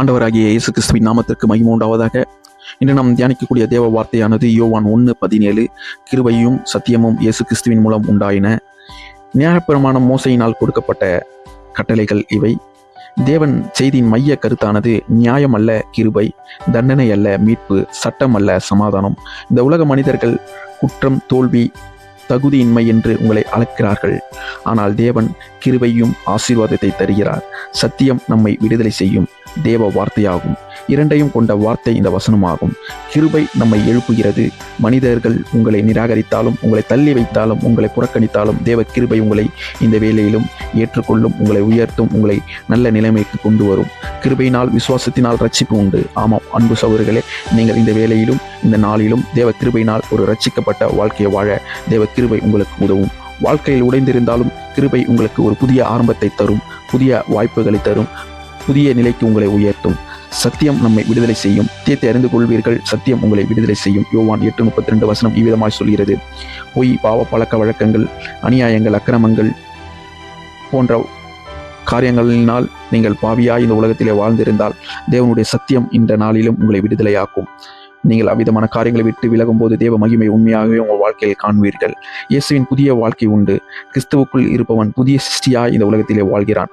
ஆண்டவராகிய இயேசு கிறிஸ்துவின் நாமத்திற்கு மகிமை உண்டாவதாக. இன்று நாம் தியானிக்கக்கூடிய தேவ வார்த்தையானது யோவான் 1:17. கிருபையும் சத்தியமும் இயேசு கிறிஸ்துவின் மூலம் உண்டாயின. நியாயப்பிரமாணம் மோசையினால் கொடுக்கப்பட்ட கட்டளைகள் இவை. தேவன் செய்தியின் மைய கருத்தானது நியாயம் அல்ல கிருபை, தண்டனை அல்ல மீட்பு, சட்டம் அல்ல சமாதானம். இந்த உலக மனிதர்கள் குற்றம், தோல்வி, தகுதியின்மை என்று உங்களை அழைக்கிறார்கள். ஆனால் தேவன் கிருபையும் ஆசீர்வாதத்தை தருகிறார். சத்தியம் நம்மை விடுதலை செய்யும் தேவ வார்த்தையாகும். இரண்டையும் கொண்ட வார்த்தை இந்த வசனமாகும். கிருபை நம்மை எழுப்புகிறது. மனிதர்கள் உங்களை நிராகரித்தாலும், உங்களை தள்ளி வைத்தாலும், உங்களை புறக்கணித்தாலும் தேவ கிருபை உங்களை இந்த வேளையிலும் ஏற்றுக்கொள்ளும், உங்களை உயர்த்தும், உங்களை நல்ல நிலைமைக்கு கொண்டு வரும். கிருபையினால் விசுவாசத்தினால் ரட்சிப்பு உண்டு. ஆமாம் அன்பு சகோதரர்களே, நீங்கள் இந்த வேளையிலும் இந்த நாளிலும் தேவ கிருபையினால் ஒரு ரட்சிக்கப்பட்ட வாழ்க்கையை வாழ தேவ கிருபை உங்களுக்கு உதவும். வாழ்க்கையில் உடைந்திருந்தாலும் கிருபை உங்களுக்கு ஒரு புதிய ஆரம்பத்தை தரும், புதிய வாய்ப்புகளை தரும், புதிய நிலைக்கு உங்களை உயர்த்தும். சத்தியம் நம்மை விடுதலை செய்யும். சத்தியத்தை அறிந்து கொள்வீர்கள், சத்தியம் உங்களை விடுதலை செய்யும். யோவான் 8:32 வசனம் இவ்விதமாய் சொல்கிறது. பொய், பாவ பழக்க வழக்கங்கள், அநியாயங்கள், அக்கிரமங்கள் போன்ற காரியங்களினால் நீங்கள் பாவியாய் இந்த உலகத்திலே வாழ்ந்திருந்தால் தேவனுடைய சத்தியம் இந்த நாளிலும் உங்களை விடுதலையாக்கும். நீங்கள் அவ்விதமான காரியங்களை விட்டு விலகும் போது தேவ மகிமை உண்மையாகவே உங்கள் வாழ்க்கையில் காண்பீர்கள். இயேசுவின் புதிய வாழ்க்கை உண்டு. கிறிஸ்துவுக்குள் இருப்பவன் புதிய சிருஷ்டியாய் இந்த உலகத்திலே வாழ்கிறான்.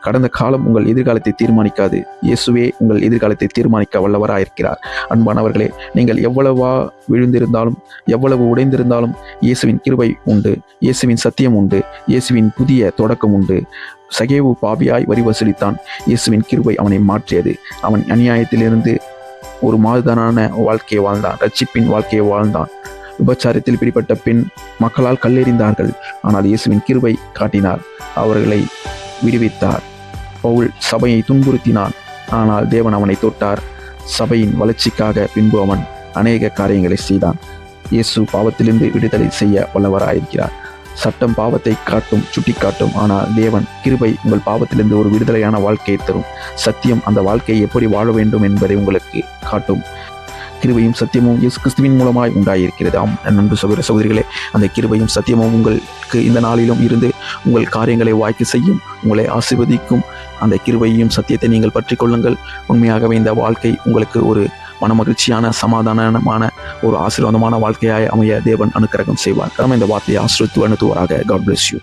கடந்த காலம் உங்கள் எதிர்காலத்தை தீர்மானிக்காது. இயேசுவே உங்கள் எதிர்காலத்தை தீர்மானிக்க வல்லவராயிருக்கிறார். அன்பானவர்களே, நீங்கள் எவ்வளவா விழுந்திருந்தாலும், எவ்வளவு உடைந்திருந்தாலும் இயேசுவின் கிருபை உண்டு, இயேசுவின் சத்தியம் உண்டு, இயேசுவின் புதிய தொடக்கம் உண்டு. சகேவு பாவியாய் வரி வசூலித்தான். இயேசுவின் கிருபை அவனை மாற்றியது. அவன் அநியாயத்திலிருந்து ஒரு மாறுதலான வாழ்க்கையை வாழ்ந்தான், ரட்சிப்பின் வாழ்க்கையை வாழ்ந்தான். விபச்சாரத்தில் பிடிப்பட்ட பின் மக்களால் கல்லெறிந்தார்கள். ஆனால் இயேசுவின் கிருபை காட்டினார், அவர்களை விடுவித்தார். பவுல் சபையை துன்புறுத்தினான், ஆனால் தேவன் அவனை தொட்டார். சபையின் வளர்ச்சிக்காக பின்பு அவன் அநேக காரியங்களை செய்தான். இயேசு பாவத்திலிருந்து விடுதலை செய்ய வல்லவராயிருக்கிறார். சட்டம் பாவத்தை காட்டும், சுட்டிக்காட்டும். ஆனால் தேவன் கிருபை உங்கள் பாவத்திலிருந்து ஒரு விடுதலையான வாழ்க்கையை தரும். சத்தியம் அந்த வாழ்க்கையை எப்படி வாழ வேண்டும் என்பதை உங்களுக்கு காட்டும். கிருபையும் சத்தியமும் இயேசு கிறிஸ்துவின் மூலமாய் உண்டாயிருக்கிறது. ஆம் அன்பு சகோதரிகளே, அந்த கிருபையும் சத்தியமும் உங்களுக்கு இந்த நாளிலும் இருந்து உங்கள் காரியங்களை வாய்க்கு செய்யும், உங்களை ஆசீர்வதிக்கும். அந்த கிருபையும் சத்தியத்தை நீங்கள் பற்றி கொள்ளுங்கள். உண்மையாகவே இந்த வாழ்க்கை உங்களுக்கு ஒரு மனமகிழ்ச்சியான, சமாதானமான, ஒரு ஆசீர்வாதமான வாழ்க்கையாய் அமைய தேவன் அனுக்கிரகம் செய்வார். இந்த வார்த்தையை ஆசீர்வதித்து அனுத்துவாராக. God bless you.